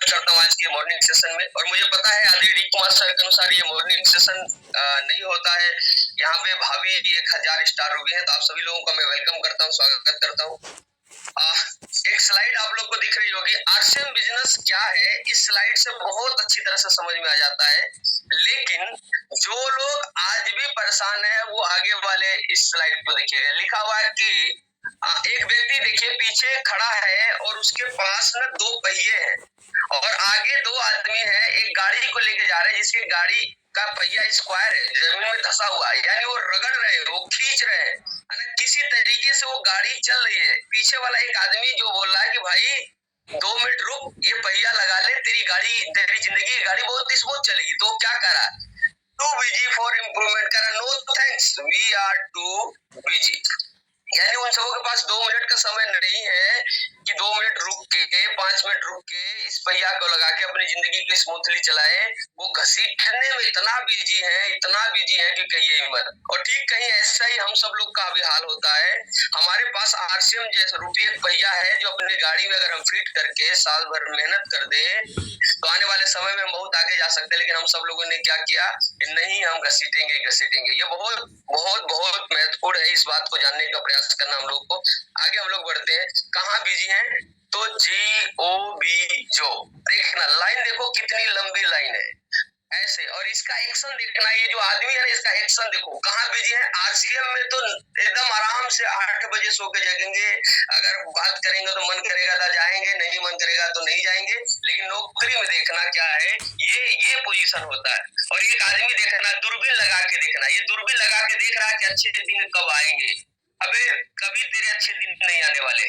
करता हूँ आज के मॉर्निंग सेशन में। और मुझे पता है आदरणीय डी कुमार सर के अनुसार ये मॉर्निंग सेशन नहीं होता है। यहाँ पे भाभी 1000 स्टार रुपए हैं, तो आप सभी लोगों का मैं वेलकम करता हूँ, स्वागत करता हूँ। एक स्लाइड आप लोग को दिख रही होगी, आरसीएम बिजनेस क्या है, इस स्लाइड से बहुत अच्छी तरह से समझ में आ जाता है। लेकिन जो लोग आज भी परेशान है वो आगे वाले इस स्लाइड को देखिएगा, लिखा हुआ है कि एक व्यक्ति देखिए पीछे खड़ा है और उसके पास ना 2 पहिए हैं और आगे 2 आदमी हैं, एक गाड़ी को लेके जा रहे हैं जिसकी गाड़ी का पहिया स्क्वायर है, जमीन में धंसा हुआ है, यानी वो रगड़ रहे हैं, वो खींच रहे हैं, किसी तरीके से वो गाड़ी चल रही है। पीछे वाला एक आदमी जो बोल रहा है कि भाई 2 मिनट रुक, ये पहिया लगा ले, तेरी गाड़ी, तेरी जिंदगी की गाड़ी बहुत स्मूथ चलेगी। तो क्या करा, टू बिजी फॉर इम्प्रूवमेंट करा, no thanks, we are too busy. यानी उन सबों के पास 2 मिनट का समय नहीं है कि 2 मिनट रुक के 5 मिनट रुक के इस पहिया को लगा के अपनी जिंदगी को स्मूथली चलाए। वो घसीटने में इतना बिजी है कि कहिए ही मत। और ठीक कहीं ऐसा ही हम सब लोग का भी हाल होता है। हमारे पास आरसीएम जैसा रूपी एक पहिया है जो अपनी गाड़ी में अगर हम फिट करके साल भर मेहनत कर दे तो आने वाले समय में बहुत आगे जा सकते हैं। लेकिन हम सब लोगों ने क्या किया, नहीं हम घसीटेंगे। ये बहुत बहुत बहुत महत्वपूर्ण है, इस बात को जानने का प्रयास करना हम लोग को। आगे हम लोग बढ़ते हैं, कहाँ बिजी हैं, तो GOB जो देखना, लाइन देखो कितनी लंबी लाइन है ऐसे, और इसका एक्शन देखना, ये जो आदमी है इसका एक्शन देखो, कहाँ बिजी है। आरसीएम में तो एकदम आराम से 8 बजे सो के जगेंगे, अगर बात करेंगे तो मन करेगा तो जाएंगे, नहीं मन करेगा तो नहीं जाएंगे। लेकिन नौकरी में देखना क्या है, ये पोजीशन होता है। और एक आदमी देखना, दूरबीन लगा के देखना, ये दूरबीन लगा के देख रहा है कि अच्छे दिन कब आएंगे। अबे कभी तेरे अच्छे दिन नहीं आने वाले,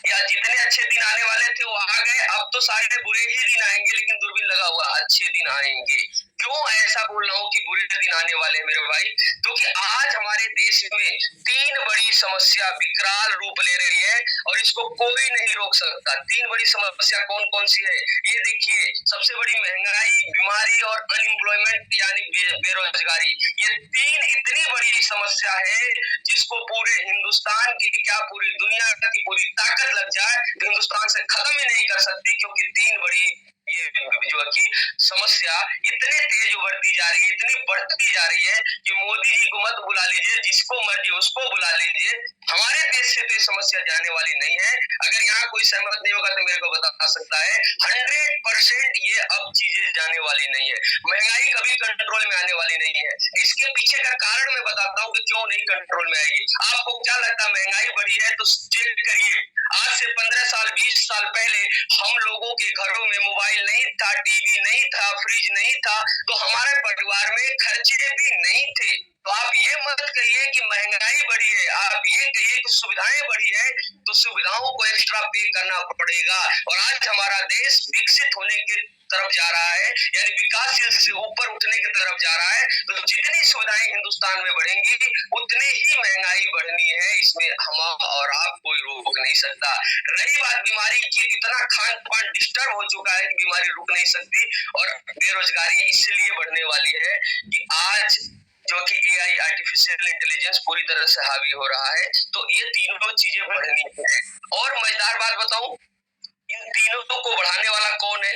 या जितने अच्छे दिन आने वाले थे वो आ गए, अब तो सारे बुरे ही दिन आएंगे। लेकिन दूरबीन लगा हुआ, अच्छे दिन आएंगे। क्यों ऐसा बोल रहा हूँ कि बुरे दिन आने वाले मेरे भाई, क्योंकि आज हमारे देश में 3 बड़ी समस्या विकराल रूप ले रही है और इसको कोई नहीं रोक सकता। 3 बड़ी समस्या कौन कौन सी है ये देखिए, सबसे बड़ी महंगाई, बीमारी और अनएम्प्लॉयमेंट यानी बेरोजगारी। ये 3 इतनी बड़ी समस्या है जिसको पूरे हिंदुस्तान की, क्या पूरी दुनिया की पूरी ताकत लग जाए तो हिंदुस्तान से खत्म ही नहीं कर सकती। क्योंकि 3 बड़ी ये जो की समस्या इतने तेज उभरती जा रही है, इतनी बढ़ती जा रही है कि मोदी जी को मत बुला लीजिए, जिसको मर्जी उसको बुला लीजिए, हमारे देश से तो ये समस्या जाने वाली नहीं है। अगर यहाँ कोई सहमत नहीं होगा तो मेरे को बता सकता है। 100% ये अब चीजें जाने वाली नहीं है, महंगाई कभी कंट्रोल में आने वाली नहीं है। इसके पीछे का कारण मैं बताता हूँ कि क्यों नहीं कंट्रोल में आएगी। आपको क्या लगता है महंगाई बढ़ी है तो चेक करिए, आज से 15 साल 20 साल पहले हम लोगों के घरों में मोबाइल नहीं था, टीवी नहीं था, फ्रिज नहीं था, तो हमारे परिवार में खर्चे भी नहीं थे। तो आप ये मत कहिए कि महंगाई बढ़ी है, आप ये कहिए कि सुविधाएं बढ़ी है, तो सुविधाओं को एक्स्ट्रा पे करना पड़ेगा। और आज हमारा देश विकसित होने के तरफ जा रहा है, यानी विकासशील से ऊपर उठने की तरफ जा रहा है। तो जितनी सुविधाएं हिंदुस्तान में बढ़ेंगी उतनी ही महंगाई बढ़नी है, इसमें हम और आप कोई रोक नहीं सकता। रही बात बीमारी की, इतना खान पान डिस्टर्ब हो चुका है कि बीमारी रुक नहीं सकती। और बेरोजगारी इसलिए बढ़ने वाली है कि आज जो कि AI आर्टिफिशियल इंटेलिजेंस पूरी तरह से हावी हो रहा है, तो ये तीनों चीजें बढ़नी है। और मजेदार बात बताऊं, इन तीनों को बढ़ाने वाला कौन है,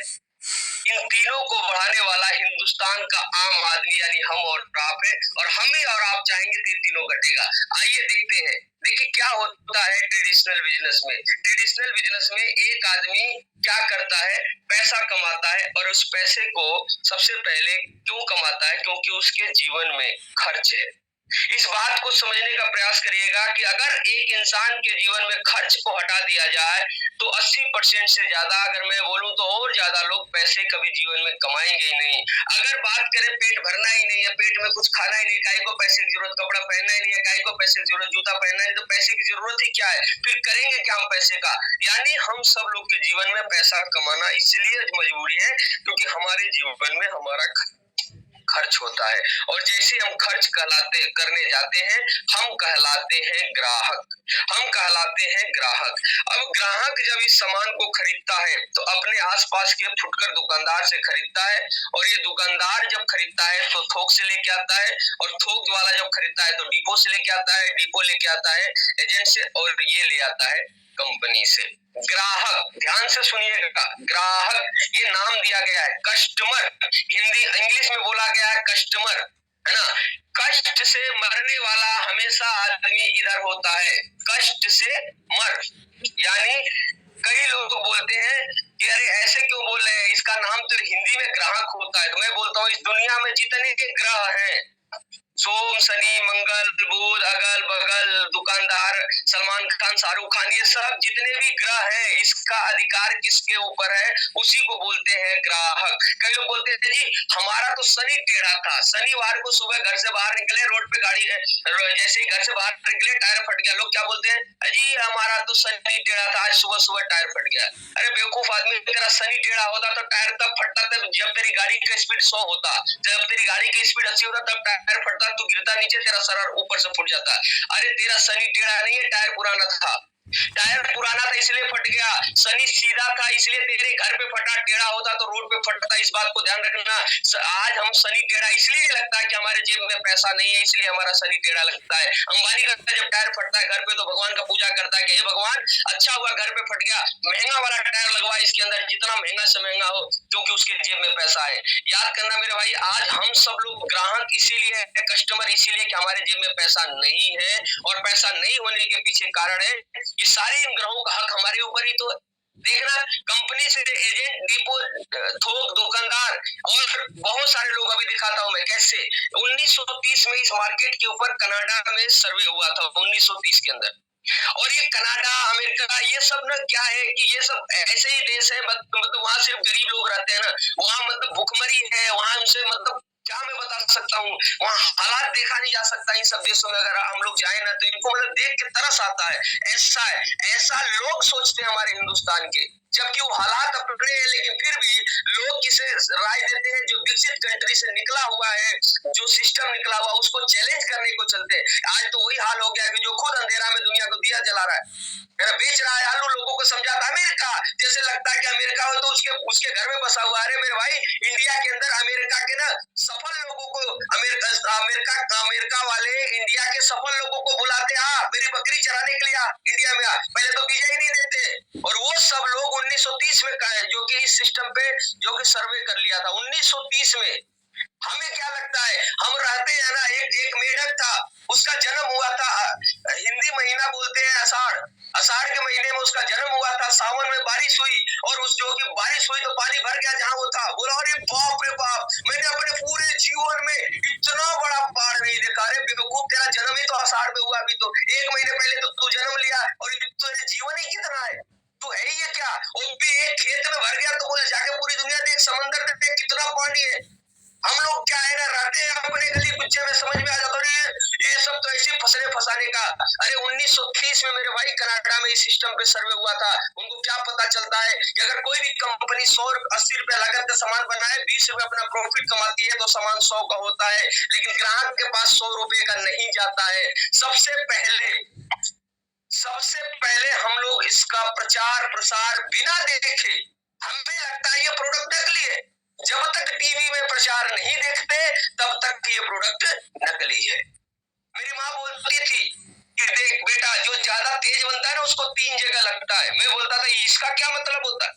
इन तीनों को बढ़ाने वाला हिंदुस्तान का आम आदमी यानी हम और आप है। और हम ही और आप चाहेंगे तो ये तीनों घटेगा। आइए देखते हैं, देखिए क्या होता है ट्रेडिशनल बिजनेस में। ट्रेडिशनल बिजनेस में एक आदमी क्या करता है, पैसा कमाता है, और उस पैसे को सबसे पहले क्यों कमाता है, क्योंकि उसके जीवन में खर्च है। इस बात को समझने का प्रयास करिएगा कि अगर एक इंसान के जीवन में खर्च को हटा दिया जाए तो 80% से ज्यादा, अगर मैं बोलूं तो और ज्यादा लोग पैसे कभी जीवन में कमाएंगे ही नहीं। अगर बात करें पेट भरना ही नहीं है, पेट में कुछ खाना ही नहीं, काहे को पैसे की जरूरत, कपड़ा पहनना ही नहीं है, काहे को पैसे की जरूरत, जूता पहनना है, तो पैसे की जरूरत ही क्या है, फिर करेंगे क्या हम पैसे का। यानी हम सब लोग के जीवन में पैसा कमाना इसलिए मजबूरी है क्योंकि हमारे जीवन में हमारा खर्च होता है। और जैसे हम खर्च करने जाते हैं, हम कहलाते हैं ग्राहक, हम कहलाते हैं ग्राहक। अब ग्राहक जब इस सामान को खरीदता है तो अपने आसपास के फुटकर दुकानदार से खरीदता है, और ये दुकानदार जब खरीदता है तो थोक से लेके आता है, और थोक वाला जब खरीदता है तो डिपो से लेके आता है, डिपो लेके आता है एजेंट से, और ये ले आता है कंपनी से। ग्राहक, ध्यान से सुनिएगा, ग्राहक ये नाम दिया गया है। कस्टमर हिंदी इंग्लिश में बोला गया है कस्टमर, है ना। कष्ट से मरने वाला हमेशा आदमी इधर होता है, कष्ट से मर। यानी कई लोग बोलते हैं कि अरे ऐसे क्यों बोल रहे हैं, इसका नाम तो हिंदी में ग्राहक होता है। तो मैं बोलता हूँ इस दुनिया में जितने के ग्रह हैं, सोम शनि मंगल बुध अगल बगल दुकानदार सलमान खान शाहरुख खान, ये सब जितने भी ग्रह हैं, इसका अधिकार किसके ऊपर है, उसी को बोलते हैं ग्राहक। कई लोग बोलते थे जी हमारा तो शनि टेढ़ा था, शनिवार को सुबह घर से बाहर निकले, रोड पे गाड़ी जैसे ही घर से बाहर निकले टायर फट गया। लोग क्या बोलते हैं, अजी हमारा तो शनि टेढ़ा था, आज सुबह सुबह टायर फट गया। अरे बेवकूफ आदमी, तेरा शनि टेढ़ा होता तो टायर तब फटता तब जब तेरी गाड़ी का स्पीड 100 होता, जब तेरी गाड़ी की स्पीड 80 होता तब टायर फटता, तू गिरता नीचे, तेरा सर ऊपर से फूट जाता। अरे तेरा शनि टेढ़ा नहीं है, टायर पुराना था, टायर पुराना था इसलिए फट गया। शनि सीधा था इसलिए तेरे घर पे फटा, टेढ़ा होता तो रोड पे फटता, इस बात को ध्यान रखना। आज हम शनि टेढ़ा इसलिए लगता है कि हमारे जेब में पैसा नहीं है, इसलिए हमारा शनि टेढ़ा लगता है। अंबानी का जब टायर फटता है घर पे तो भगवान का पूजा करता है कि हे भगवान अच्छा हुआ घर पे फट गया, महंगा वाला टायर लगवा इसके अंदर, जितना महंगा से महंगा हो, क्योंकि उसके जेब में पैसा है। याद करना मेरे भाई, आज हम सब लोग ग्राहक इसीलिए है, कस्टमर इसीलिए कि हमारे जेब में पैसा नहीं है, और पैसा नहीं होने के पीछे कारण है कि सारे इन ग्रहों का हक हमारे ऊपर ही तो। देखना कंपनी से एजेंट, डिपो, थोक दुकानदार और बहुत सारे लोग, अभी दिखाता हूं मैं कैसे। 1930 में इस मार्केट के ऊपर कनाडा में सर्वे हुआ था, 1930 के अंदर। और ये कनाडा अमेरिका ये सब ना क्या है कि ये सब ऐसे ही देश है, मतलब वहां सिर्फ गरीब लोग रहते हैं ना, वहां मतलब भुखमरी है, वहां उनसे मतलब क्या मैं बता सकता हूँ, वहाँ हालात देखा नहीं जा सकता इन सब देशों में। अगर हम लोग जाए ना तो इनको मतलब देख के तरस आता है। ऐसा है, ऐसा लोग सोचते हैं हमारे हिंदुस्तान के, जबकि वो हालात अपने हैं, लेकिन फिर भी लोग किसे राय देते हैं, जो विकसित कंट्री से निकला हुआ है, जो सिस्टम निकला हुआ उसको चैलेंज करने को चलते हैं। आज तो वही हाल हो गया कि जो खुद अंधेरा में दुनिया को दिया जला रहा है, बेच रहा है आलू, लोगों को समझाता है अमेरिका, जैसे लगता है कि अमेरिका हो तो उसके घर में बसा हुआ। अरे मेरे भाई, इंडिया के अंदर अमेरिका के ना सफल लोगों को, अमेरिका वाले इंडिया के सफल लोगों को बुलाते, मेरी बकरी चराने के लिए इंडिया में पहले तो वीजा ही नहीं देते। और वो सब लोग 1930 में जो कि इस सिस्टम पे जो कि सर्वे कर लिया था 1930 में। हमें क्या लगता है, हम रहते हैं ना, एक मेढक था, उसका जन्म हुआ था, हिंदी महीना बोलते हैं अषाढ़, अषाढ़ के महीने में उसका जन्म हुआ था, सावन में बारिश हुई, और उस जो कि बारिश हुई तो पानी भर गया जहां वो था। बोला अरे बाप रे बाप, मैंने अपने पूरे जीवन में इतना बड़ा बाढ़ नहीं देखा। अरे बेवकूफ, तेरा जन्म ही तो अषाढ़ में हुआ, अभी तो 1 महीने पहले तो तू जन्म लिया, और तेरे जीवन ही कितना है, तू है ये क्या। और एक खेत में भर गया तो बोले जाके पूरी दुनिया देख, समंदर देख कितना पानी है। हम लोग क्या है ना, रहते हैं अपने गली कुचे में, समझ में आ जाता है ये सब तो ऐसे फसने फसाने का। अरे 1930 में मेरे भाई कनाडा में इस सिस्टम पे सर्वे हुआ था। उनको क्या पता चलता है कि अगर कोई भी कंपनी 180 रुपए लागत का सामान बनाए, 20 रुपए अपना प्रॉफिट कमाती है, तो सामान 100 का होता है, लेकिन ग्राहक के पास 100 रुपए का नहीं जाता है। सबसे पहले हम लोग इसका प्रचार प्रसार बिना देखे, हमें लगता है ये प्रोडक्ट नकली है। जब तक टीवी में प्रचार नहीं देखते तब तक ये प्रोडक्ट नकली है। मेरी माँ बोलती थी कि देख बेटा, जो ज्यादा तेज बनता है ना उसको 3 जगह लगता है। मैं बोलता था इसका क्या मतलब होता है।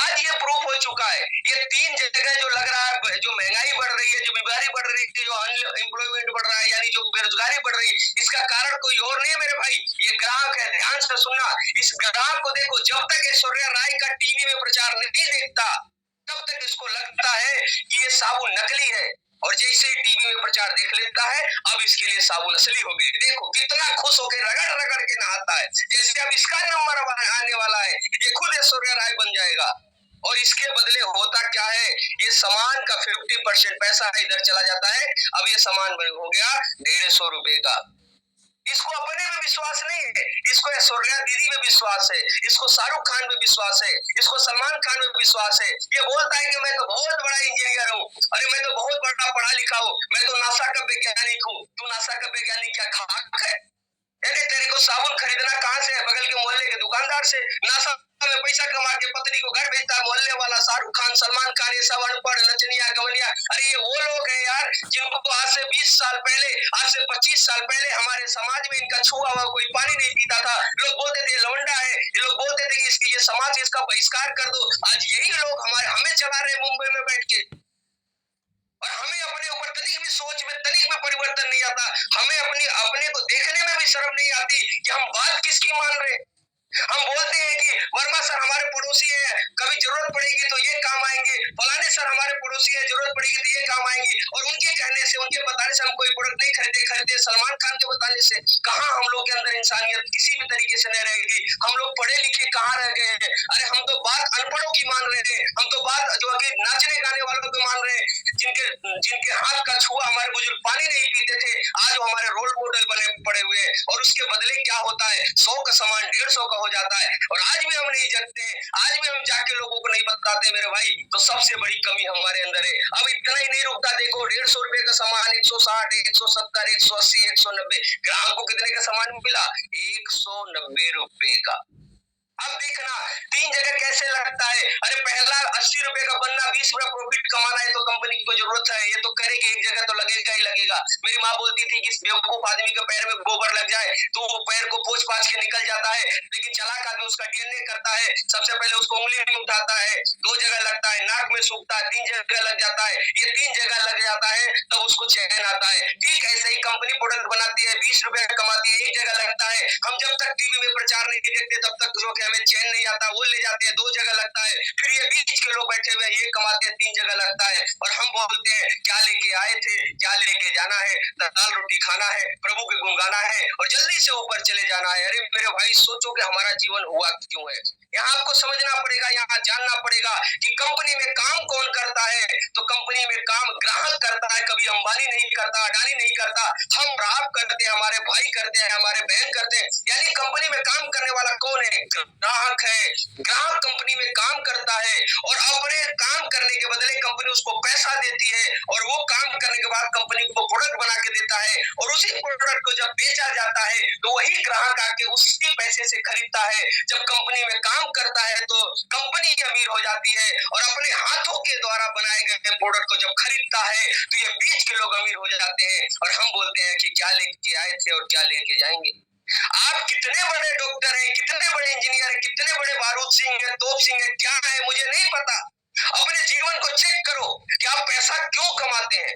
आज ये प्रूफ हो चुका है, ये 3 जगह जो लग रहा है, जो महंगाई बढ़ रही है, जो बीमारी बढ़ रही है, जो अनएम्प्लॉयमेंट बढ़ रहा है, यानी जो बेरोजगारी बढ़ रही है, इसका कारण कोई और नहीं है मेरे भाई, ये ग्राहक है। ध्यान से सुनना, इस ग्राहक को देखो, जब तक ऐश्वर्या राय का टीवी में प्रचार नहीं देखता तब तक इसको लगता है कि ये साबुन नकली है, और जैसे ही टीवी में प्रचार देख लेता है अब इसके लिए साबुन असली हो गई। देखो कितना खुश होकर रगड़ रगड़ के नहाता है, जैसे अब इसका नंबर आने वाला है, ये खुद ऐश्वर्या राय बन जाएगा। और इसके बदले होता क्या है, ये सामान का 50% पैसा इधर चला जाता है। अब ये सामान हो गया 150 रुपए का। इसको अपने में विश्वास नहीं है, इसको ऐश्वर्या दीदी में विश्वास है, इसको शाहरुख खान में विश्वास है, इसको सलमान खान में विश्वास है। ये बोलता है कि मैं तो बहुत बड़ा इंजीनियर हूँ, अरे मैं तो बहुत बड़ा पढ़ा लिखा हूँ, मैं तो नासा का वैज्ञानिक हूँ। तू नासा का वैज्ञानिक क्या खाक है? अरे तेरे को साबुन खरीदना कहाँ से है? बगल के मोहल्ले के दुकानदार से। नासा में पैसा कमा के पत्नी को घर भेजता है मोहल्ले वाला शाहरुख खान, सलमान खान, ये सब अनपढ़ नचनिया गवनिया। अरे ये वो लोग हैं यार जिनको आज से 20 साल पहले, आज से 25 साल पहले हमारे समाज में इनका छुआ हुआ कोई पानी नहीं पीता था। लोग बोलते थे लौंडा है, ये समाज इसका बहिष्कार कर दो। आज यही लोग हमें चला रहे मुंबई में बैठ के, और हमें अपने ऊपर तनिक भी सोच में तनिक भी परिवर्तन नहीं आता। हमें अपने को देखने में भी शर्म नहीं आती कि हम बात किसकी मान रहे। हम बोलते हैं कि वर्मा सर हमारे पड़ोसी है, कभी जरूरत पड़ेगी तो ये काम आएंगे, फलाने सर हमारे पड़ोसी है, जरूरत पड़ेगी तो ये काम आएंगे, और उनके कहने से, उनके बताने से हम कोई प्रोडक्ट नहीं खरीदे सलमान खान के बताने से। कहाँ हम लोग के अंदर इंसानियत किसी भी तरीके से नहीं रहेगी। हम लोग पढ़े लिखे कहाँ रह गए हैं? अरे हम तो बात अनपढ़ों की मान रहे हैं, हम तो बात जो अभी नाचने गाने वालों की मान रहे हैं, जिनके हाथ का छुआ हमारे बुजुर्ग पानी नहीं पीते थे, आज वो हमारे रोल मॉडल बने पड़े हुए हैं। और उसके बदले क्या होता है, 100 का सामान 150 का हो जाता है, और आज भी हम नहीं जगते हैं, आज भी हम जाके लोगों को नहीं बताते मेरे भाई। तो सबसे बड़ी कमी हमारे अंदर है। अब इतना ही नहीं रुकता, देखो 150 रुपए का सामान 160, 170, 180, 190, ग्राहक को कितने का सामान मिला? 190 रुपए का। अब देखना 3 जगह कैसे लगता है। अरे पहला 80 रुपए का बनना, 20 रुपए प्रॉफिट कमाना है तो कंपनी को जरूरत है, ये तो करेगी, एक जगह तो लगेगा ही लगेगा। मेरी माँ बोलती थी कि इस बेवकूफ आदमी के पैर में गोबर लग जाए तो वो पैर को पोंछ पाछ के निकल जाता है, लेकिन चालाक आदमी उसका डीएनए करता है, सबसे पहले उसको उंगली में उठाता है, 2 जगह लगता है, नाक में सूखता है, 3 जगह लग जाता है। ये 3 जगह लग जाता है तब उसको चैन आता है। ठीक ऐसे ही कंपनी प्रोडक्ट बनाती है, 20 रुपए कमाती है, 1 जगह लगता है। हम जब तक टीवी में प्रचार नहीं देखते तब तक जो हमें चैन नहीं आता, वो ले जाते हैं, 2 जगह लगता है। फिर ये बीच के लोग बैठे हुए ये कमाते हैं, 3 जगह लगता है। और हम बोलते हैं क्या लेके आए थे, क्या लेके जाना है, दाल रोटी खाना है, प्रभु के गुण गाना है और जल्दी से ऊपर चले जाना है। अरे मेरे भाई सोचो कि हमारा जीवन हुआ क्यों है। यहाँ आपको समझना पड़ेगा, यहाँ जानना पड़ेगा कि कंपनी में काम कौन करता है। तो कंपनी में काम ग्राहक करता है, कभी अंबानी नहीं करता, अडानी नहीं करता, हम आप करते हैं, हमारे भाई करते हैं, हमारे बहन करते हैं। यानी कंपनी में काम करने वाला कौन है? ग्राहक है। ग्राहक कंपनी में काम करता है और अपने काम करने के बदले कंपनी उसको पैसा देती है, और वो काम करने के बाद कंपनी को प्रोडक्ट बना के देता है, और उसी प्रोडक्ट को जब बेचा जाता है तो वही ग्राहक आके उसी पैसे से खरीदता है। जब कंपनी में काम करता है तो कंपनी अमीर हो जाती है, और अपने हाथों के द्वारा बनाए गए प्रोडक्ट को जब खरीदता है तो ये बीच के लोग अमीर हो जाते हैं। और हम बोलते हैं कि क्या लेके आए थे और क्या लेके जाएंगे। आप कितने बड़े डॉक्टर हैं, कितने बड़े इंजीनियर हैं, कितने बड़े बारूद सिंह हैं, तोप सिंह हैं, क्या है मुझे नहीं पता। अपने जीवन को चेक करो कि आप पैसा क्यों कमाते हैं।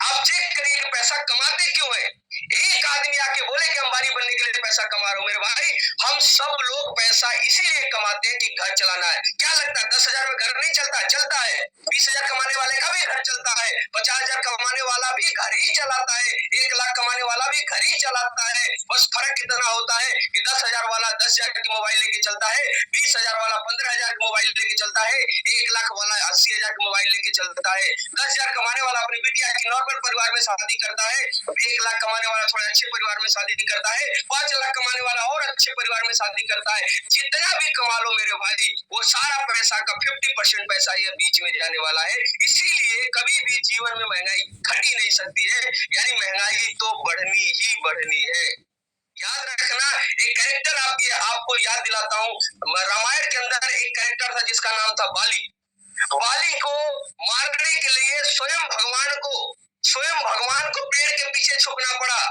आप चेक करिए कि पैसा कमाते क्यों है। एक आदमी आके बोले कि अंबानी बनने के लिए पैसा कमा रहा हूं। मेरे भाई हम सब लोग पैसा इसीलिए कमाते हैं कि घर चलाना है। क्या लगता है 10,000 में घर नहीं चलता? चलता है। 20,000 कमाने वाले का भी घर चलता है, 50,000 कमाने वाला भी घर ही चलाता है, 1 लाख कमाने वाला भी घर ही चलाता है। बस फर्क कितना होता है कि 10,000 वाला 10,000 की मोबाइल लेके चलता है, 20,000 वाला 15,000 की मोबाइल लेके चलता है, 1 लाख वाला 80,000 की मोबाइल लेके चलता है। 10,000 कमाने वाला अपनी बिटिया की नॉर्मल परिवार में शादी करता है, 1 लाख कमाने वाला थोड़ा अच्छे परिवार में शादी करता है, 5 लाख कमाने वाला और अच्छे परिवार में शादी करता है। जितना भी कमा लो मेरे भाई, वो सारा पैसा का 50% पैसा ये बीच में जाने वाला है। इसीलिए कभी भी जीवन में महंगाई घट ही नहीं सकती है, यानी महंगाई तो बढ़नी ही बढ़नी है। याद रखना, एक कैरेक्टर आपको याद दिलाता हूँ। रामायण के अंदर एक कैरेक्टर था जिसका नाम था बाली। बाली को मारने के लिए स्वयं भगवान को पेड़ के पीछे छुपना पड़ा।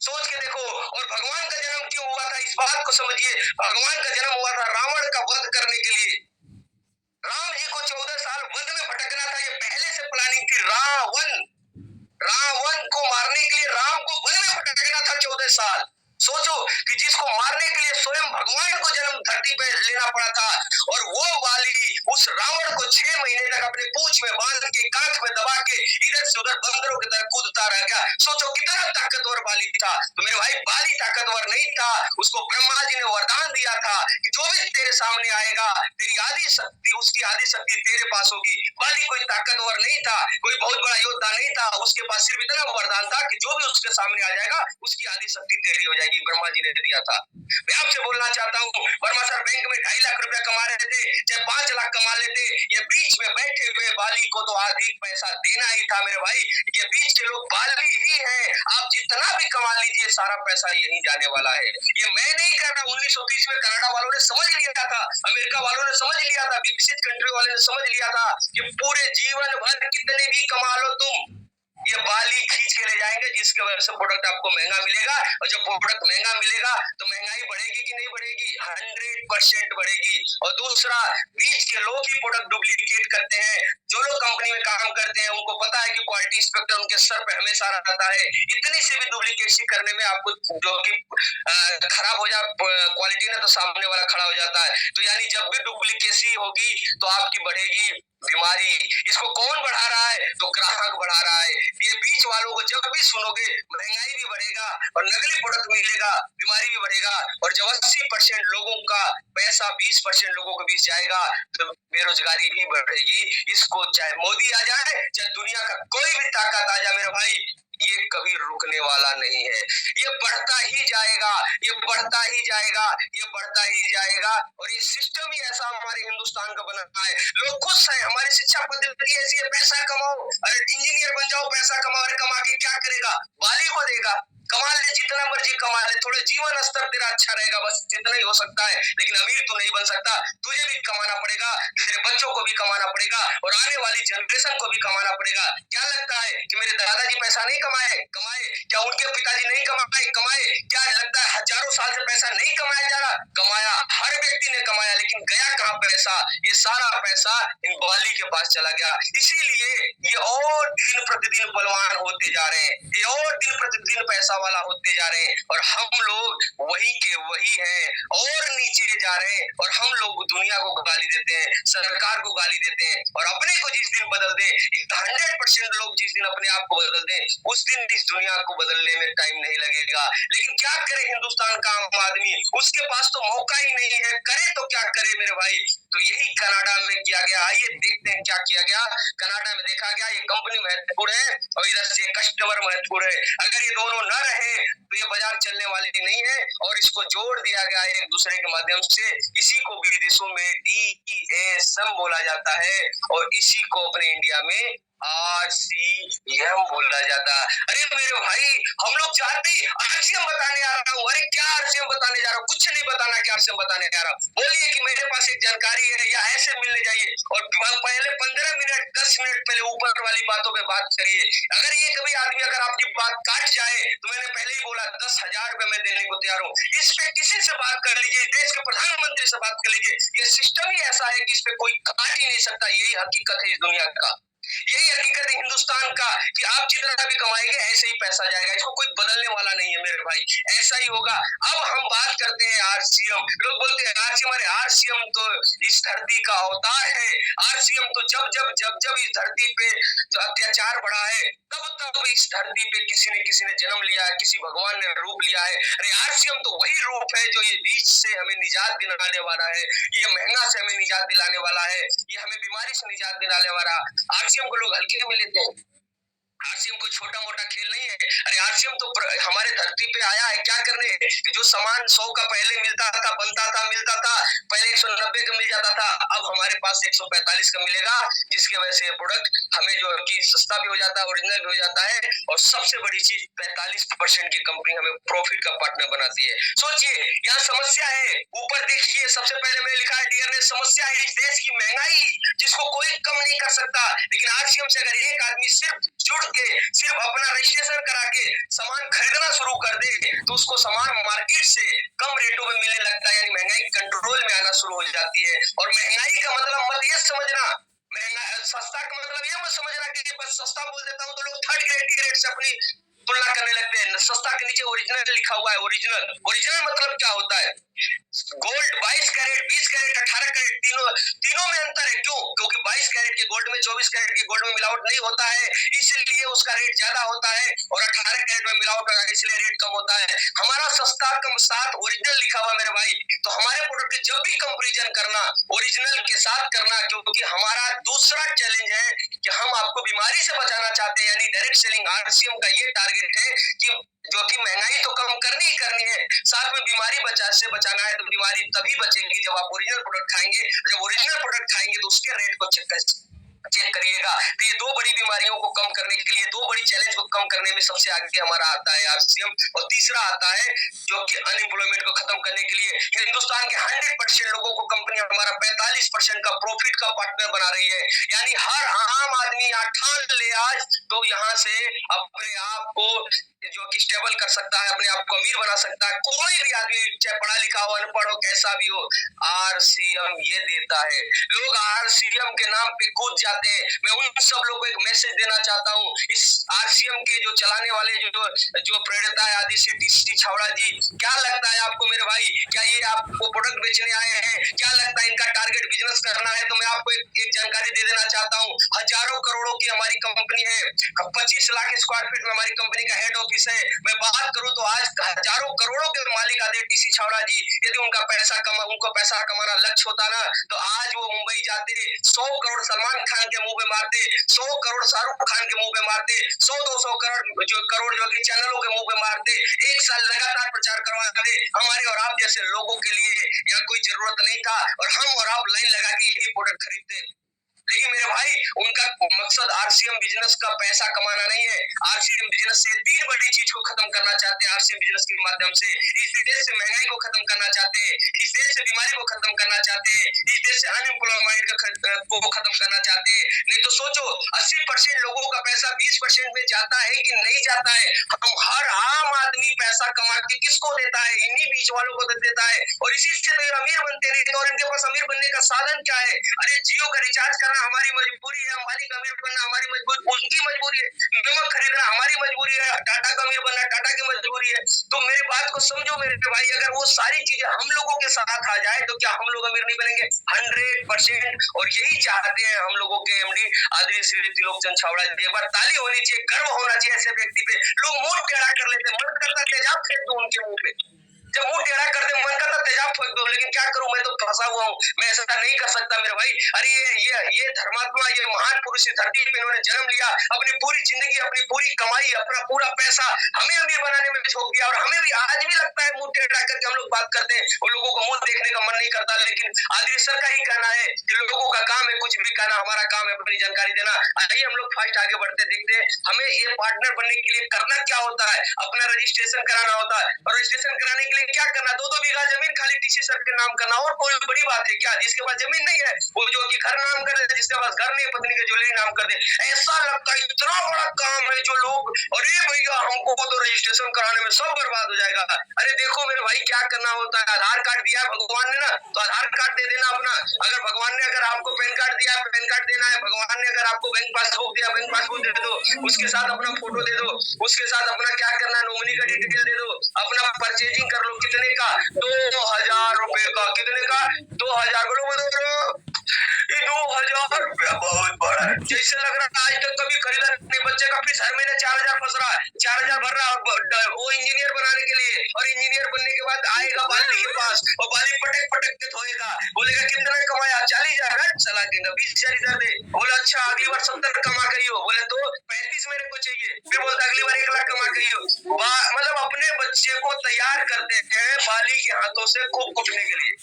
सोच के देखो। और भगवान का जन्म क्यों हुआ था, इस बात को समझिए। भगवान का जन्म हुआ था रावण का वध करने के लिए। राम जी को 14 साल वन में भटकना था, ये पहले से प्लानिंग थी। रावण को मारने के लिए राम को वन में भटकना था 14 साल। सोचो कि जिसको मारने के लिए स्वयं भगवान को जन्म धरती पे लेना पड़ा था, और वो बाली उस रावण को 6 महीने तक अपने पूंछ में बांध के, कांख में दबा के इधर से उधर बंदरों की तरह कूदता रह गया। सोचो कितना ताकतवर बाली था। तो मेरे भाई बाली ताकतवर नहीं था, उसको ब्रह्मा जी ने वरदान दिया था कि जो भी तेरे सामने आएगा, तेरी आदि शक्ति, उसकी आदि शक्ति तेरे पास होगी। बाली कोई ताकतवर नहीं था, कोई बहुत बड़ा योद्धा नहीं था, उसके पास सिर्फ इतना वरदान था कि जो भी उसके सामने आ जाएगा उसकी आदि शक्ति तेरी हो जाएगी। ब्रह्मा जी ने दिया था। मैं आपसे बोलना चाहता हूँ, वर्मा सर बैंक में 2.5 लाख रुपया कमा रहे थे, चाहे 5 लाख कमा लेते, ये बीच में बैठे हुए बाली को तो अधिक पैसा देना ही था मेरे भाई। ये बीच के लोग बाली ही हैं। आप जितना भी कमा लीजिए, सारा पैसा यहीं जाने वाला है। ये मैं नहीं कह रहा। 1930 में कनाडा वालों ने समझ लिया था, अमेरिका वालों ने समझ लिया था, विकसित कंट्री वाले ने समझ लिया था कि पूरे जीवन भर कितने भी कमा लो तुम, ये बाल ही खींच के ले जाएंगे, जिसकी वजह से प्रोडक्ट आपको महंगा मिलेगा। और जब प्रोडक्ट महंगा मिलेगा तो महंगाई बढ़ेगी कि नहीं बढ़ेगी? 100% बढ़ेगी। और दूसरा, बीच के लोग ही प्रोडक्ट डुप्लीकेट करते हैं। जो लोग कंपनी में काम करते हैं उनको पता है कि क्वालिटी इंस्पेक्टर उनके सर पे हमेशा रहता है। इतनी सी भी डुप्लीकेसी करने में आपको जो कि खराब हो जाए क्वालिटी ना, तो सामने वाला खड़ा हो जाता है। तो यानी जब भी डुप्लीकेसी होगी तो आपकी बढ़ेगी बीमारी। इसको कौन बढ़ा रहा है? तो ग्राहक बढ़ा रहा है। ये बीच वालों को जब भी सुनोगे, महंगाई भी बढ़ेगा और नकली प्रोडक्ट मिलेगा, बीमारी भी बढ़ेगा। और जब 80% लोगों का पैसा 20% लोगों के बीच जाएगा तो बेरोजगारी भी बढ़ेगी। इसको चाहे मोदी आ जाए, चाहे दुनिया का कोई भी ताकत आ जाए मेरे भाई, ये कभी रुकने वाला नहीं है। ये बढ़ता ही जाएगा, ये बढ़ता ही जाएगा, ये बढ़ता ही जाएगा। और ये सिस्टम ही ऐसा हमारे हिंदुस्तान का बना है। लोग खुश हैं, हमारी शिक्षा पद्धति ऐसी है, पैसा कमाओ, अरे इंजीनियर बन जाओ, पैसा कमाओ। अरे कमा के क्या करेगा? बाली को देगा। कमा ले, जितना मर्जी कमा ले, थोड़े जीवन स्तर तेरा अच्छा रहेगा, बस इतना ही हो सकता है। लेकिन अमीर तू नहीं बन सकता। तुझे भी कमाना पड़ेगा, तेरे बच्चों को भी कमाना पड़ेगा और आने वाली जनरेशन को भी कमाना पड़ेगा। क्या लगता है कि मेरे दादाजी पैसा नहीं कमाए? कमाए। क्या उनके पिताजी नहीं कमाए? कमाए। क्या लगता है हजारों साल से पैसा नहीं कमाया जा रहा? कमाया, हर व्यक्ति ने कमाया। लेकिन गया कहाँ पैसा? ये सारा पैसा इन बाली के पास चला गया। इसीलिए ये और दिन प्रतिदिन बलवान होते जा रहे हैं, ये और दिन प्रतिदिन पैसा वाला होते जा रहे हैं। और हम लोग वही के वही हैं और नीचे जा रहे हैं। और हम लोग दुनिया को गाली देते हैं, सरकार को गाली देते हैं। और अपने को जिस दिन बदल दे, 100% लोग जिस दिन अपने आप को बदल दे, उस दिन इस दुनिया को बदलने में टाइम नहीं लगेगा। लेकिन क्या करे हिंदुस्तान का आम आदमी? उसके पास तो मौका ही नहीं है, करे तो क्या करे मेरे भाई? तो यही कनाडा में किया गया। आइए देखते हैं क्या किया गया। कनाडा में देखा गया, ये कंपनी महत्वपूर्ण है और इधर से कस्टमर महत्वपूर्ण है। अगर ये दोनों न रहे तो ये बाजार चलने वाली नहीं है। और इसको जोड़ दिया गया एक दूसरे के माध्यम से। इसी को विदेशों में DESM बोला जाता है और इसी को अपने इंडिया में RCM बोला जाता है। अरे मेरे भाई, हम लोग चाहते RCM बताने आ रहा हूँ। अरे क्या RCM बताने जा रहा हूँ? कुछ नहीं बताना क्या RCM बताने जा रहा हूँ। बोलिए कि मेरे पास एक जानकारी है या ऐसे मिलने जाइए और पहले 15 मिनट 10 मिनट पहले ऊपर वाली बातों पे बात करिए। अगर ये कभी आदमी अगर आपकी बात काट जाए तो मैंने पहले ही बोला 10,000 रुपए मैं देने को तैयार हूँ। इस पे किसी से बात कर लीजिए, देश के प्रधानमंत्री से बात कर लीजिए। ये सिस्टम ही ऐसा है कि इस पे कोई काट ही नहीं सकता। यही हकीकत है इस दुनिया का, यही हकीकत है हिंदुस्तान का कि आप जितना भी कमाएंगे ऐसे ही पैसा जाएगा। इसको कोई बदलने वाला नहीं है मेरे भाई, ऐसा ही होगा। अब हम बात करते हैं RCM। लोग बोलते हैं RCM, अरे RCM तो इस धरती का अवतार है। RCM तो जब जब जब जब इस धरती पे जो अत्याचार बढ़ा है तब तब इस धरती पे किसी ने जन्म लिया है, किसी भगवान ने रूप लिया है। अरे RCM तो वही रूप है जो ये बीच से हमें निजात दिलाने वाला है, ये महंगा से हमें निजात दिलाने वाला है, ये हमें बीमारी से निजात दिलाने वाला। RCM को लोग हल्के में लेते हैं। RCM कोई छोटा मोटा खेल नहीं है। अरे RCM तो हमारे धरती पे आया है क्या करने? जो सामान 100 का पहले मिलता था, बनता था, मिलता था, पहले 190 का मिल जाता था, अब हमारे पास 145 का मिलेगा। जिसकी वजह से ये प्रोडक्ट हमें जो कि सस्ता भी हो जाता है, ओरिजिनल भी हो जाता है। और सबसे बड़ी चीज 45% की कंपनी हमें प्रॉफिट का पार्टनर बनाती है। सोचिए, यहाँ समस्या है। ऊपर देखिए, सबसे पहले मैंने लिखा है डियर ने, समस्या है इस देश की महंगाई, जिसको कोई कम नहीं कर सकता। लेकिन RCM से अगर एक आदमी सिर्फ जुड़ के सिर्फ अपना रजिस्ट्रेशन करा के सामान खरीदना शुरू कर दे तो उसको सामान मार्केट से कम रेटों में मिलने लगता है। यानी महंगाई कंट्रोल में आना शुरू हो जाती है। और महंगाई का मतलब मत ये समझना, महंगा सस्ता का मतलब ये मत समझना कि बस सस्ता बोल देता हूँ तो लोग थर्ड ग्रेड की रेट से अपनी तुलना करने लगते हैं। सस्ता के नीचे ओरिजिनल लिखा हुआ है। ओरिजिनल ओरिजिनल मतलब क्या होता है? गोल्ड 22 कैरेट, 20 कैरेट, 18 कैरेट, तीनों में अंतर है। क्यों? क्योंकि 22 कैरेट के गोल्ड में 24 कैरेट के गोल्ड में मिलावट नहीं होता है, इसलिए उसका रेट ज्यादा होता है। और 18 कैरेट में मिलावट होता है, इसलिए रेट कम होता है। हमारा सस्ता कम साथ ओरिजिनल लिखा हुआ मेरे भाई। तो हमारे प्रोडक्ट जब भी कंपैरिजन करना, ओरिजिनल के साथ करना, क्योंकि हमारा दूसरा चैलेंज है कि हम आपको बीमारी से बचाना चाहते हैं। यानी डायरेक्ट सेलिंग RCM का ये टारगेट है कि जो कि महंगाई तो कम करनी ही करनी है, साथ में बीमारी से बचाना है। तो बीमारी तभी बचेगी जब आप ओरिजिनल प्रोडक्ट खाएंगे। जब ओरिजिनल प्रोडक्ट खाएंगे तो उसके रेट को चेक करें। चेक करिएगा। तो ये 2 बड़ी बीमारियों को कम करने के लिए, 2 बड़ी चैलेंज को कम करने में सबसे आगे हमारा आता है आरसीएम, और तीसरा आता है जो कि अनएम्प्लॉयमेंट को खत्म करने के लिए हिंदुस्तान के 100% लोगों को कंपनी हमारा 45% का प्रॉफिट का पार्टनर बना रही है। यानी हर आम आदमी यहाँ ठान ले आज तो यहाँ से अपने आप को जो कि स्टेबल कर सकता है, अपने आप को अमीर बना सकता है। कोई भी आदमी चाहे पढ़ा लिखा हो, अनपढ़ हो, कैसा भी हो, आरसीएम ये देता है। लोग आरसीएम के नाम पे कूद जाते हैं। मैं उन सब लोगों को एक मैसेज देना चाहता हूँ, इस आरसीएम के जो चलाने वाले जो प्रेरणा है आदित्य टीसी छावड़ा जी, क्या लगता है आपको मेरे भाई, क्या ये आपको प्रोडक्ट बेचने आए हैं? क्या लगता है इनका टारगेट बिजनेस करना है? तो मैं आपको एक जानकारी दे देना चाहता हूँ। हजारों करोड़ों की हमारी कंपनी है, 25 लाख स्क्वायर फीट में हमारी कंपनी का हेड ऑफिस है। मैं बात करूं तो आज हजारों करोड़ों के मालिक आदित्य टीसी छावड़ा जी, यदि उनको पैसा कमाना लक्ष्य होता ना, तो आज वो मुंबई जाते, 100 करोड़ सलमान खान के मुंह पे मारते, 100 करोड़ शाहरुख खान के मुंह पे मारते, 100-200 करोड़ जो कि चैनलों के मुंह पे मारते, 1 साल लगातार प्रचार करवाते। हमारे और आप जैसे लोगों के लिए यहाँ कोई जरूरत नहीं था, और हम और आप लाइन लगा के यही प्रोडक्ट खरीदते। लेकिन मेरे भाई, उनका मकसद आरसीएम बिजनेस का पैसा कमाना नहीं है। आरसीएम बिजनेस से 3 बड़ी चीज को खत्म करना चाहते हैं। आरसीएम बिजनेस के माध्यम से इस देश से महंगाई को खत्म करना चाहते हैं, इस देश से बीमारी को खत्म करना चाहते हैं, इस देश से अनएम्प्लॉयमेंट को खत्म करना चाहते हैं। नहीं तो सोचो, 80% लोगों का पैसा 20% में जाता है कि नहीं जाता है। हम हर आम आदमी पैसा कमा के किसको देता है? इन्हीं बीच वालों को देता है, और इसी से तो अमीर बनते नहीं। और इनके पास अमीर बनने का साधन क्या है? अरे जियो का रिचार्ज करना हमारी मजबूरी है, अंबानी का अमीर बनना हमारी मजबूरी, उनकी मजबूरी है, नमक खरीदना हमारी मजबूरी है, टाटा का अमीर बनना टाटा की मजबूरी है। तो मेरी बात को समझो मेरे भाई, अगर वो सारी चीजें हम लोगों के साथ आ जाए तो क्या हम लोग अमीर नहीं बनेंगे? 100%। और यही चाहते हैं हम लोगों के एमडी आदरणीय श्री त्रिलोकचंद छावड़ा जी। एक बार ताली होनी चाहिए, गर्व होना चाहिए ऐसे व्यक्ति पे। लोग मुंह टेढ़ा कर लेते, मन करता तेजाब फेंक दूं उनके मुंह पे। जब मुंह टेढ़ा करते मन करता तेजाब फेंक दो, लेकिन क्या करूं, मैं तो फंसा हुआ हूं, मैं ऐसा नहीं कर सकता मेरे भाई। अरे ये धर्मात्मा, ये महान पुरुष इस धरती पे इन्होंने जन्म लिया, अपनी पूरी जिंदगी, अपनी पूरी कमाई, अपना पूरा पैसा हमें अमीर बनाने में झोंक दिया। और हमें भी आज भी लगता है मुंह टेढ़ा करके हम लोग बात करते हैं, और लोगों को मुंह देखने का मन नहीं करता। लेकिन आदित्य सर का ही कहना है कि लोगों का काम है कुछ भी कहना, हमारा काम है अपनी जानकारी देना। आइए हम लोग फास्ट आगे बढ़ते देखते हैं, हमें ये पार्टनर बनने के लिए करना क्या होता है। अपना रजिस्ट्रेशन कराना होता है, और रजिस्ट्रेशन कराने के लिए क्या करना, 2-2 बीघा जमीन खाली टीसी सर के नाम करना। और कोई बड़ी बात है क्या? जिसके पास जमीन नहीं है वो जो कि घर नाम कर दे, जिसके पास घर नहीं, पत्नी के ज्वेलरी नाम कर दे। ऐसा लगता है इतना बड़ा काम है जो लोग, अरे भैया हमको तो रजिस्ट्रेशन कराने में सब बर्बाद हो जाएगा। अरे देखो मेरे भाई, क्या करना होता है, आधार कार्ड दिया भगवान ने ना, तो आधार कार्ड दे देना अपना। अगर भगवान ने अगर आपको पैन कार्ड दिया, पैन कार्ड देना है। भगवान ने अगर आपको बैंक पासबुक दिया, बैंक पासबुक दे दो, उसके साथ अपना फोटो दे दो, उसके साथ अपना क्या करना, नॉमिनी का डिटेल दे दो, अपना परचेजिंग कर लो। कितने का? 2000 रुपए का। कितने का? 2000। बोलो 2000 रुपया बहुत बड़ा है। जैसे लग रहा है आज तक कभी खरीदा नहीं। बच्चे का फीस हर महीने 4000 फंस रहा है, 4000 भर रहा है वो इंजीनियर बनाने के लिए। और इंजीनियर बनने के बाद आएगा बाली के पास, और बाली पटक पटक के धोएगा, बोलेगा कितना कमाया? 40,000। चला देगा 20,000 इधर दे। बोले अच्छा अगली बार 70 कमा गई हो, बोले तो 35 मेरे को चाहिए। फिर बोलता अगली बार 1 लाख कमा गई हो। मतलब अपने बच्चे को तैयार कर देते हैं बाली के हाथों से खूब कुटने के लिए,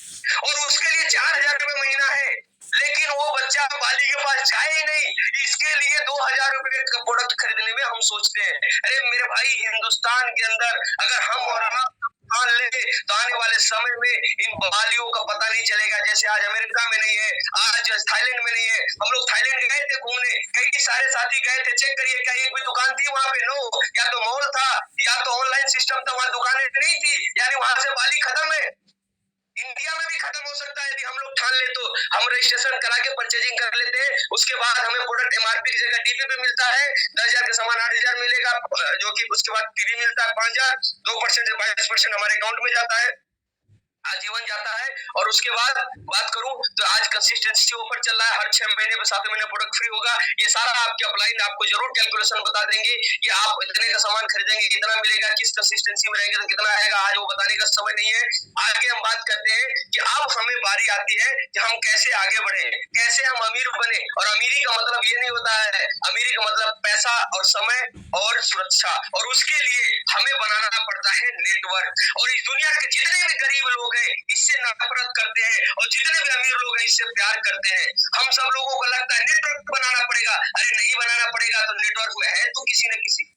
और उसके लिए 4,000 रुपए महीना है। लेकिन वो बच्चा बाली के पास जाए ही नहीं, इसके लिए 2,000 रुपए का प्रोडक्ट खरीदने में हम सोचते हैं। अरे मेरे भाई, हिंदुस्तान के अंदर अगर हम और आप मान ले तो आने वाले समय में इन बालियों का पता नहीं चलेगा। जैसे आज अमेरिका में नहीं है, आज थाईलैंड में नहीं है। हम लोग थाईलैंड गए थे घूमने, कई सारे साथी गए थे, चेक करिए क्या एक भी दुकान थी वहां पे? नो, या तो मॉल था या तो ऑनलाइन सिस्टम था, वहां दुकानें नहीं थी। यानी वहां से बाली खत्म है। इंडिया में भी खत्म हो सकता है यदि हम लोग ठान ले तो। हम रजिस्ट्रेशन करा के परचेजिंग कर लेते हैं, उसके बाद हमें प्रोडक्ट एमआरपी की जगह डीपी पे मिलता है। 10,000 का सामान 8,000 मिलेगा, जो कि उसके बाद टीवी मिलता है 5,000, 2% से 22% हमारे अकाउंट में जाता है, आजीवन जाता है। और उसके बाद बात करूं तो आज कंसिस्टेंसी ऑफर चल रहा है, हर 6 महीने में 7 महीने प्रोडक्ट फ्री होगा। ये सारा आपके अपलाइन आपको जरूर कैलकुलेशन बता देंगे कि आप इतने का सामान खरीदेंगे कितना मिलेगा, किस कंसिस्टेंसी में रहेंगे तो कितना आएगा। आज वो बताने का समय नहीं है। आगे हम बात करते हैं कि आप हमें बारी आती है कि हम कैसे आगे बढ़े, कैसे हम अमीर बने। और अमीरी का मतलब ये नहीं होता है, अमीरी का मतलब पैसा और समय और सुरक्षा, और उसके लिए हमें बनाना पड़ता है नेटवर्क। और इस दुनिया के जितने भी गरीब लोग हैं इससे नफरत करते हैं, और जितने भी अमीर लोग हैं इससे प्यार करते हैं। हम सब लोगों को लगता है नेटवर्क बनाना पड़ेगा, अरे नहीं बनाना पड़ेगा तो नेटवर्क में है तो किसी न किसी।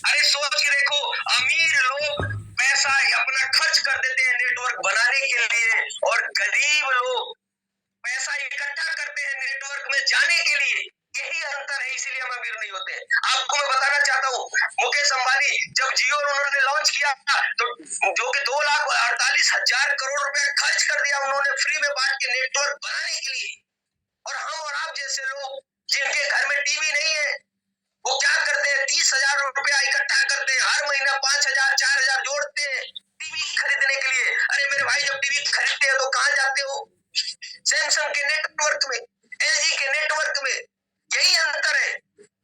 अरे सोच के देखो, अमीर लोग पैसा अपना खर्च कर देते हैं नेटवर्क बनाने के लिए, और गरीब लोग पैसा इकट्ठा करते हैं नेटवर्क में जाने के लिए। यही अंतर है, इसीलिए हम अमीर नहीं होते। आपको मैं बताना चाहता हूँ, मुकेश अंबानी जब जियो उन्होंने लॉन्च किया तो जो कि 2,48,000 करोड़ रुपए खर्च कर दिया उन्होंने फ्री में बांट के नेटवर्क बनाने के लिए। और हम और आप जैसे लोग जिनके घर में टीवी नहीं है, वो क्या करते हैं, 30,000 रुपया इकट्ठा करते हैं, हर महीना 5,000 4,000 जोड़ते हैं टीवी खरीदने के लिए। अरे मेरे भाई, जब टीवी खरीदते हैं तो कहाँ जाते हो? सैमसंग के नेटवर्क में, एलजी के नेटवर्क में। यही अंतर है,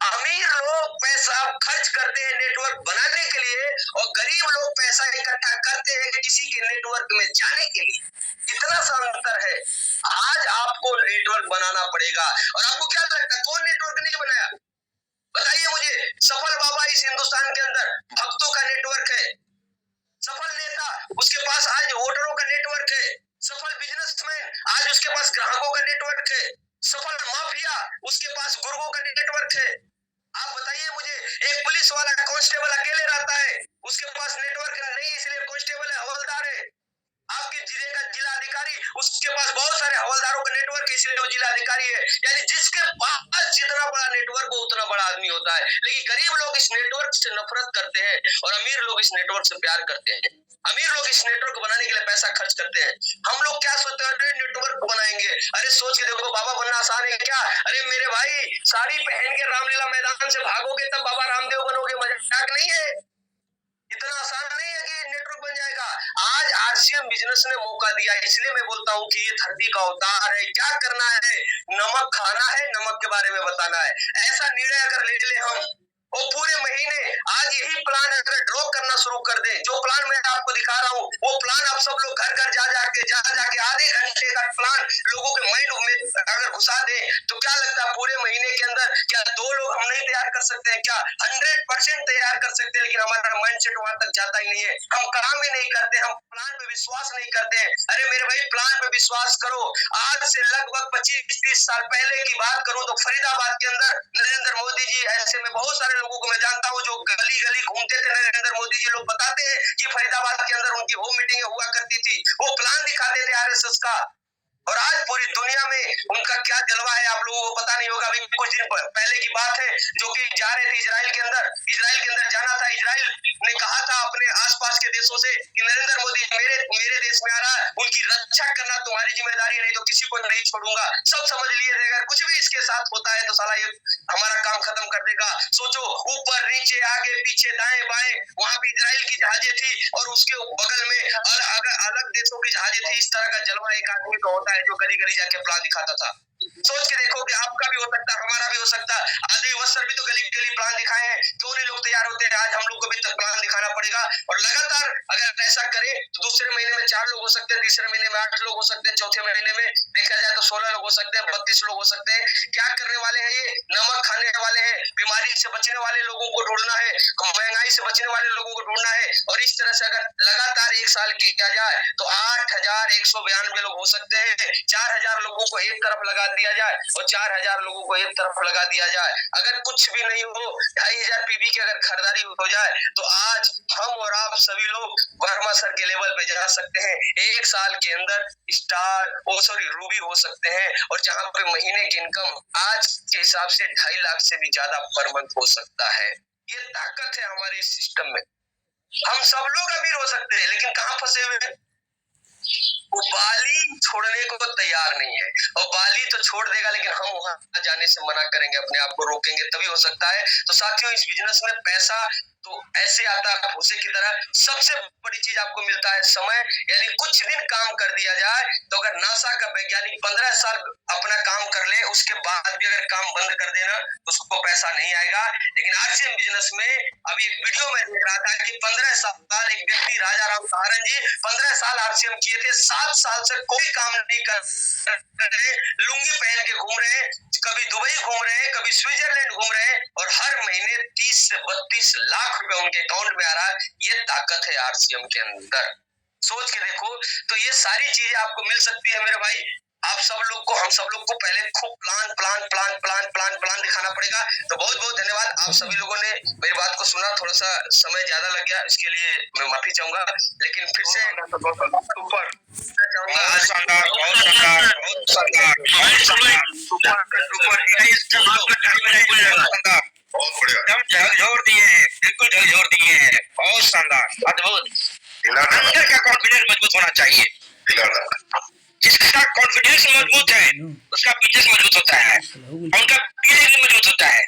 अमीर लोग पैसा खर्च करते हैं नेटवर्क बनाने के लिए, और गरीब लोग पैसा इकट्ठा करते हैं किसी के नेटवर्क में जाने के लिए। इतना सा अंतर है। आज आपको नेटवर्क बनाना पड़ेगा। और आपको क्या लगता है कौन नेटवर्क नहीं बनाया? बताइए मुझे। सफल बाबा इस हिंदुस्तान के अंदर भक्तों का नेटवर्क है। सफल नेता, उसके पास आज वोटरों का नेटवर्क है। सफल बिजनेसमैन, आज उसके पास ग्राहकों का नेटवर्क है। सफल माफिया, उसके पास गुर्गों का नेटवर्क है। आप बताइए मुझे, एक पुलिस वाला कांस्टेबल अकेले रहता है, उसके पास नेटवर्क नहीं, इसलिए कांस्टेबल है, हवलदार है। आपके जिले का जिला अधिकारी, उसके पास बहुत सारे हवलदारों का नेटवर्क है, इसलिए वो जिला अधिकारी है। यानी जिसके पास जितना बड़ा नेटवर्क हो उतना बड़ा आदमी होता है। लेकिन गरीब लोग इस नेटवर्क से नफरत करते हैं, और अमीर लोग इस नेटवर्क से प्यार करते हैं। अमीर लोग इस नेटवर्क बनाने के लिए पैसा खर्च करते हैं। हम लोग क्या सोचते हैं, नेटवर्क बनाएंगे। अरे सोच के देखो, बाबा बनना आसान है क्या? अरे मेरे भाई, साड़ी पहन के रामलीला मैदान से भागोगे तब बाबा रामदेव बनोगे, मजाक नहीं है। इतना आसान नहीं है कि नेटवर्क बन जाएगा। आज आरसीएम बिजनेस ने मौका दिया, इसलिए मैं बोलता हूँ कि ये धरती का अवतार है। क्या करना है, नमक खाना है, नमक के बारे में बताना है। ऐसा निर्णय अगर ले ले हम, और पूरे महीने आज यही प्लान अगर ड्रॉ करना शुरू कर दे, जो प्लान मैं आपको दिखा रहा हूँ, वो प्लान आप सब लोग घर घर जा जाके आधे घंटे का प्लान लोगों के माइंड में अगर घुसा दे, तो क्या लगता है पूरे महीने के अंदर क्या 2 लोग हम नहीं तैयार कर सकते हैं क्या? 100% तैयार कर सकते हैं, लेकिन हमारा माइंडसेट वहां तक जाता ही नहीं है। हम काम ही नहीं करते, हम प्लान पे विश्वास नहीं करते हैं। अरे मेरे भाई, प्लान पे विश्वास करो। आज से लगभग 25-30 साल पहले की बात करूं तो फरीदाबाद के अंदर नरेंद्र मोदी जी, ऐसे में बहुत सारे लोगों को मैं जानता हूं जो गली गली घूमते थे। नरेंद्र मोदी जी लोग बताते हैं कि फरीदाबाद के अंदर उनकी होम मीटिंग हुआ करती थी, वो प्लान दिखाते थे आरएसएस का। और आज पूरी दुनिया में उनका क्या जलवा है आप लोगों को पता नहीं होगा। अभी कुछ दिन पहले की बात है, जो कि जा रहे थे इजराइल के अंदर जाना था। इजराइल ने कहा था अपने आसपास के देशों से कि नरेंद्र मोदी मेरे देश में आ रहा है, उनकी रक्षा करना तुम्हारी जिम्मेदारी है, नहीं तो किसी को नहीं छोड़ूंगा। सब समझ लिए थे अगर कुछ भी इसके साथ होता है तो साला ये हमारा काम खत्म कर देगा। सोचो, ऊपर नीचे आगे पीछे दाएं बाएं, वहां पे इजराइल की जहाजें थी, और उसके बगल में अलग देशों की जहाजें थी। इस तरह का जलवा एक आदमी का होता है जो गली गली जाके प्लान दिखाता था। सोच के देखो कि आपका भी हो सकता है, हमारा भी हो सकता है। आदि वस्त्र भी तो गली गली प्लान दिखाए हैं, क्यों नहीं लोग तैयार होते हैं? आज हम लोग को भी प्लान दिखाना पड़ेगा। और लगातार अगर ऐसा करें तो दूसरे महीने में 4 लोग हो सकते हैं, तीसरे महीने में 8 लोग हो सकते हैं, चौथे महीने में देखा जाए तो 16 लोग हो सकते हैं, 32 लोग हो सकते हैं। क्या करने वाले हैं ये? नमक खाने वाले हैं, बीमारी से बचने वाले लोगों को ढूंढना है, महंगाई से बचने वाले लोगों को ढूंढना है। और इस तरह से अगर लगातार 1 साल किया जाए तो 8,192 लोग हो सकते हैं। 4,000 लोगों को एक तरफ लगा दिया जाए और 4,000 लोगों को एक तरफ लगा दिया जाए। अगर कुछ भी नहीं हो, 2,500 पीबी की अगर खरीदारी हो जाए तो आज हम और आप सभी लोग वर्मा सर के लेवल पे जा सकते हैं। 1 साल के अंदर रूबी हो सकते हैं, और जहां पे महीने की इनकम आज के हिसाब से 2.5 लाख से भी ज्यादा पर मंथ हो सकता है। ये ताकत है हमारे इस सिस्टम में। हम सब लोग अमीर हो सकते हैं, लेकिन कहाँ फंसे हुए हैं? वो बाली छोड़ने को तो तैयार नहीं है, और बाली तो छोड़ देगा, लेकिन हम वहां जाने से मना करेंगे, अपने आप को रोकेंगे, तभी हो सकता है। तो साथियों, इस बिजनेस में पैसा तो ऐसे आता है भूसे की तरह। सबसे बड़ी चीज आपको मिलता है समय, यानी कुछ दिन काम कर दिया जाए तो अगर नासा का वैज्ञानिक 15 साल अपना काम कर ले, उसके बाद भी अगर काम बंद कर देना तो उसको पैसा नहीं आएगा। लेकिन आरसीएम बिजनेस में अभी एक वीडियो में देख रहा था कि 15 साल एक व्यक्ति राजा राम सहारण जी 15 साल आरसीएम किए थे, 7 साल से कोई काम नहीं कर रहे, लुंगी पहन के घूम रहे, कभी दुबई घूम रहे हैं, कभी स्विट्जरलैंड घूम रहे हैं, और हर महीने 30 से 32 लाख रुपए उनके अकाउंट में आ रहा है। ये ताकत है आरसीएम के अंदर, सोच के देखो। तो ये सारी चीजें आपको मिल सकती है मेरे भाई। आप सब लोग को, हम सब लोग को पहले खूब प्लान दिखाना पड़ेगा। तो बहुत बहुत धन्यवाद, आप सभी लोगों ने मेरी बात को सुना। थोड़ा सा समय ज्यादा लग गया, इसके लिए मैं माफी चाहूंगा, लेकिन फिर से ऊपर झकझोर दिए हैं, बिल्कुल झकझोर दिए हैं, बहुत शानदार, अद्भुत। अंदर का कॉन्फिडेंस मजबूत होना चाहिए। जिसका कॉन्फिडेंस मजबूत है उसका बिजनेस मजबूत होता है, उनका बिजनेस मजबूत होता है।